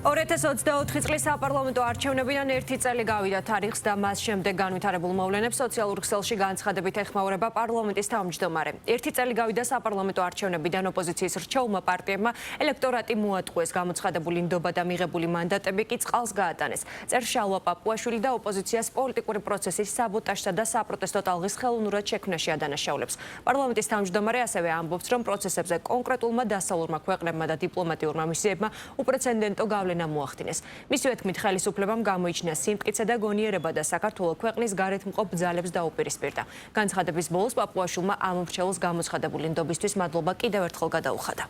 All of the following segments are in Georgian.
2024 წლის საპარლამენტო არჩევნებიდან ერთი წელი გავიდა თარიღს და მას შემდეგ განვითარებულ მოვლენებს სოციალურ ქსელში განცხადებით ეხმაურება პარლამენტის თავმჯდომარე. ერთი წელი გავიდა საპარლამენტო არჩევნებიდან ოპოზიციის რჩეულმა პარტიებმა ელექტორატი მოატყუეს, გამოცხადებული ნდობა და მიღებული მანდატები კი წყალს გაატანეს. წერს შალვა პაპუაშვილი და ოპოზიციას პოლიტიკური პროცესის საბოტაჟსა და საპროტესტო ტალღის ხელოვნურად შექმნაში ადანაშაულებს. პარლამენტის თავმჯდომარე ასევე ამბობს, რომ პროცესებზე კონკრეტულმა დასავლურმა ქვეყნებმა და დიპლომატიურმა მისიებმა უპრეცედენტო გავლენა მოახდინეს. მისივე თქმით, ხელისუფლებამ გამოიჩინა სიმტკიცე და გონიერება და საქართველოს ქვეყნის გარეთ მყოფ ძალებს დაუპირისპირდა. განცხადების ბოლოს პაპუაშვილმა ამომრჩეველს გამოცხადებული ნდობისთვის მადლობა კიდევ ერთხელ გადაუხადა.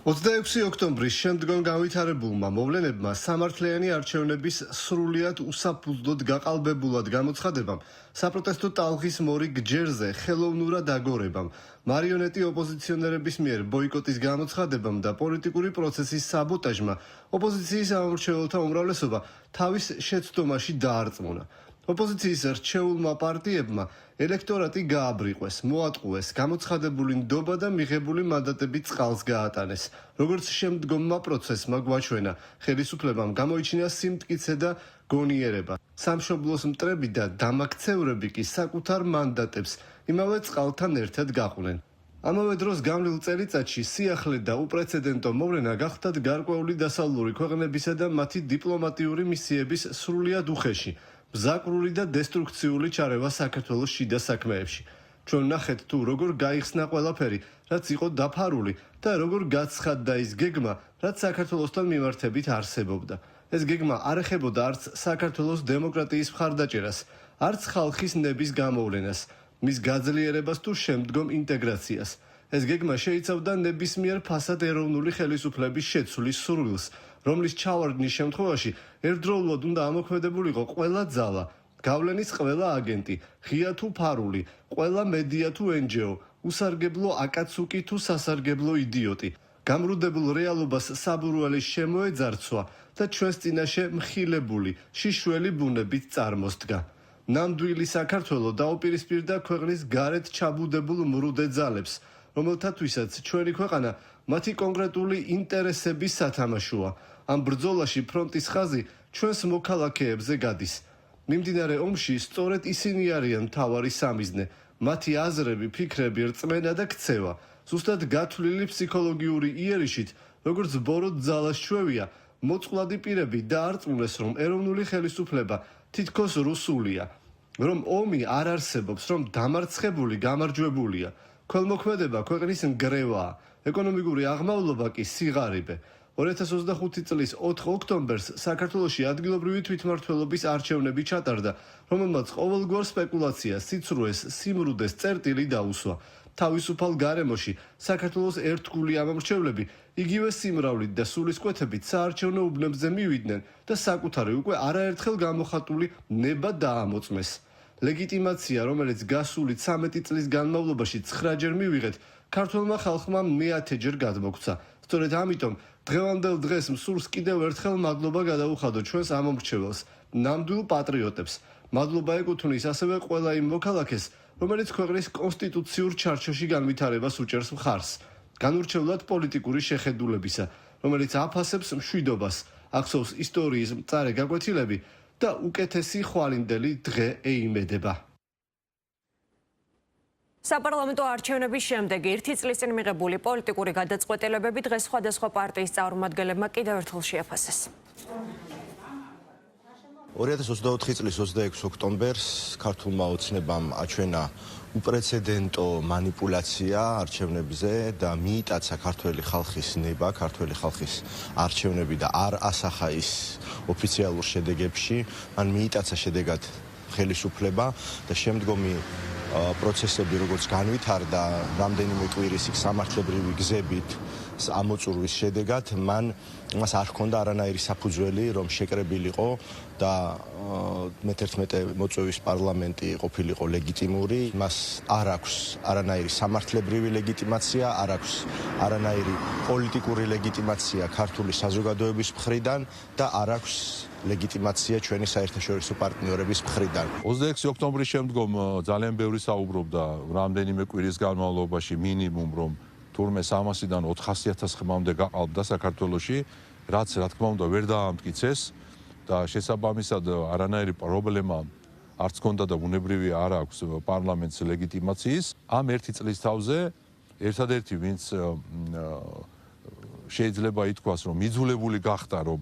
26 ოქტომბრის შემდგომ განვითარებულმა მოვლენებმა სამართლიანი არჩევნების სრულიად უსაფუძვლოდ გაყალბებულად გამოცხადებამ, საპროტესტო ტალღის მორიგ ჯერზე ხელოვნურად აგორებამ, მარიონეტი ოპოზიციონერების მიერ ბოიკოტის გამოცხადებამ და პოლიტიკური პროცესის საბოტაჟმა ოპოზიციის ამომრჩეველთა უმრავლესობა თავის შეცდომაში დაარწმუნა. ოპოზიციის რჩეულმა პარტიებმა ელექტორატი გააბრიყვეს, მოატყუეს, გამოცხადებული ნდობა და მიღებული მანდატები წყალს გაატანეს. როგორც შემდგომმა პროცესმა გვაჩვენა, ხელისუფლებამ გამოიჩინა სიმტკიცე და გონიერება. სამშობლოს მტრები და დამაქცევრები კი საკუთარ მანდატებს იმავე წყალთან ერთად გაყვნენ. ამავე დროს გამლილ წელიწადში სიახლე და უპრეცედენტო მოვლენა გახდათ გარკვეული დასავლური ქვეყნებისა და მათი დიპლომატიური მისიების სრულიად უხეში. მზაკრული და დესტრუქციული ჩარევა საქართველოს შიდა საქმეებში. ჩვენ ვნახეთ თუ როგორ გაიხსნა ყველაფერი, რაც იყო დაფარული და როგორ გაცხადდა ის გეგმა, რაც საქართველოსთან მიმართებით არსებობდა. ეს გეგმა არ ეხებოდა არც საქართველოს დემოკრატიის მხარდაჭერას, არც ხალხის ნების გამოვლენას, მის გაძლიერებას თუ შემდგომ ინტეგრაციას. ეს გეგმა შეიცავდა ნებისმიერ ფასად ეროვნული ხელისუფლების შეცვლის სურვილს, რომლის ჩავარდნის შემთხვევაში ერთდროულად უნდა ამოქმედებულიყო ყველა ძალა, გავლენის ყველა აგენტი, ღია თუ ფარული, ყველა მედია თუ NGO, უსარგებლო აკაცუკი თუ სასარგებლო იდიოტი, გამრუდებულ რეალობას საბურველის შემოეძარცვა და ჩვენს წინაშე მხილებული, შიშველი ბუნებით წარმოსდგა. ნამდვილი საქართველო დაუპირისპირდა ქვეყნის გარეთ ჩაბუდებულ მრუდე ძალებს, რომელთათვისაც ჩვენი ქვეყანა მათი კონკრეტული ინტერესების სათამაშოა. ამ ბრძოლაში ფრონტის ხაზი ჩვენს მოქალაქეებზე გადის. მიმდინარე ომში სწორედ ისინი არიან მთავარი სამიზნე, მათი აზრები, ფიქრები, რწმენა და ქცევა. ზუსტად გათვლილი ფსიქოლოგიური იერიშით, როგორც ბოროტ ძალას ჩვევია, მოწყვლადი პირები დაარწმუნეს, რომ ეროვნული ხელისუფლება თითქოს რუსულია, რომ ომი არ არსებობს, რომ დამარცხებული გამარჯვებულია. ქველმოქმედება ქვეყნის ნგრევაა, ეკონომიკური აღმავლობა კი სიღარიბე. 2025 წლის 4 ოქტომბერს საქართველოში ადგილობრივი თვითმმართველობის არჩევნები ჩატარდა, რომელმაც ყოველგვარ სპეკულაციას, სიცრუეს, სიმრუდეს წერტილი დაუსვა. თავისუფალ გარემოში საქართველოს ერთგული ამომრჩევლები იგივე სიმრავლით და სულისკვეთებით საარჩევნო უბნებზე მივიდნენ და საკუთარი უკვე არაერთხელ გამოხატული ნება დაამოწმეს. ლეგიტიმაცია, რომელიც გასული 13 წლის განმავლობაში 9-ჯერ მივიღეთ, ქართველმა ხალხმა მე-10-ჯერ გადმოგცა. სწორედ ამიტომ დღევანდელ დღეს მსურს კიდევ ერთხელ მადლობა გადაუხადო ჩვენს ამომრჩეველს, ნამდვილ პატრიოტებს. მადლობა ეკუთვნის ასევე ყველა იმ მოქალაქეს, რომელიც ქვეყნის კონსტიტუციურ ჩარჩოში განვითარებას უჭერს მხარს, განურჩევლად პოლიტიკური შეხედულებისა, რომელიც აფასებს მშვიდობას, ახსოვს ისტორიის მწარე გაკვეთილები და უკეთესი ხვალინდელი დღე ეიმედება. საპარლამენტო არჩევნების შემდეგ ერთი წლის წინ მიღებული პოლიტიკური გადაწყვეტილებები დღეს სხვადასხვა პარტიის წარმომადგენლებმა კიდევ ერთხელ შეაფასეს. 2024 წლის 26 ოქტომბერს ქართულმა ოცნებამ აჩვენა უპრეცედენტო манипуляция არჩევნებზე და მიიტაცა ქართველი ხალხის ნება, ქართველი ხალხის არჩევნები და არ ასახა ის ოფიციალურ შედეგებში, მან მიიტაცა შედეგად ხელისუფლება და შემდგომი პროცესები როგორც განვითარდა რამდენიმე კვირის სამართლებრივი გზებით ამოწურვის შედეგად მას არ ჰქონდა არანაირი საფუძველი რომ შეკრებილიყო და მე-11 მოწვევის პარლამენტი ყოფილიყო ლეგიტიმური, მას არ აქვს არანაირი სამართლებრივი ლეგიტიმაცია, არ აქვს არანაირი პოლიტიკური ლეგიტიმაცია ქართული საზოგადოების მხრიდან და არ აქვს ლეგიტიმაცია ჩვენი საერთაშორისო პარტნიორების მხრიდან. 26 ოქტომბრის შემდგომ ძალიან ბევრი საუბრობდა რამდენიმე კვირის განმავლობაში მინიმუმ რომ თურმე 300-დან 400.000 ხმამდე გაყალბდა საქართველოში, რაც რა თქმა უნდა ვერ დაამტკიცეს და შესაბამისად არანაირი პრობლემა არც ქონდა და ბუნებრივი არ აქვს პარლამენტს ლეგიტიმაციის. ამ ერთი წლის თავზე ერთადერთი ვინც შეიძლება ითქვას რომ მიძულებული გახდა რომ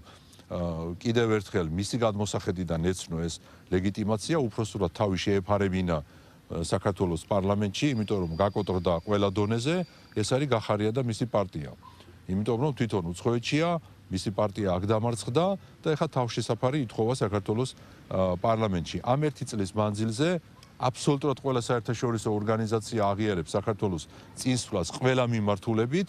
კიდევ ერთხელ მისი გადმოსახედიდან ეცნო ეს ლეგიტიმაცია, უпроსტურად თავი შეეფარებინა საქართველოს პარლამენტში, იმიტომ რომ გაკოტრდა ყველა დონეზე, ეს არის გახარია და მისი პარტია. იმიტომ რომ თვითონ უცხოეთშია, მისი პარტია აქ დამარცხდა და ეხლა თავშესაფარი ითხოვა საქართველოს პარლამენტში. ამ ერთი წლის მანძილზე აბსოლუტურად ყველა საერთაშორისო ორგანიზაცია აღიარებს საქართველოს წინსვლას ყველა მიმართულებით.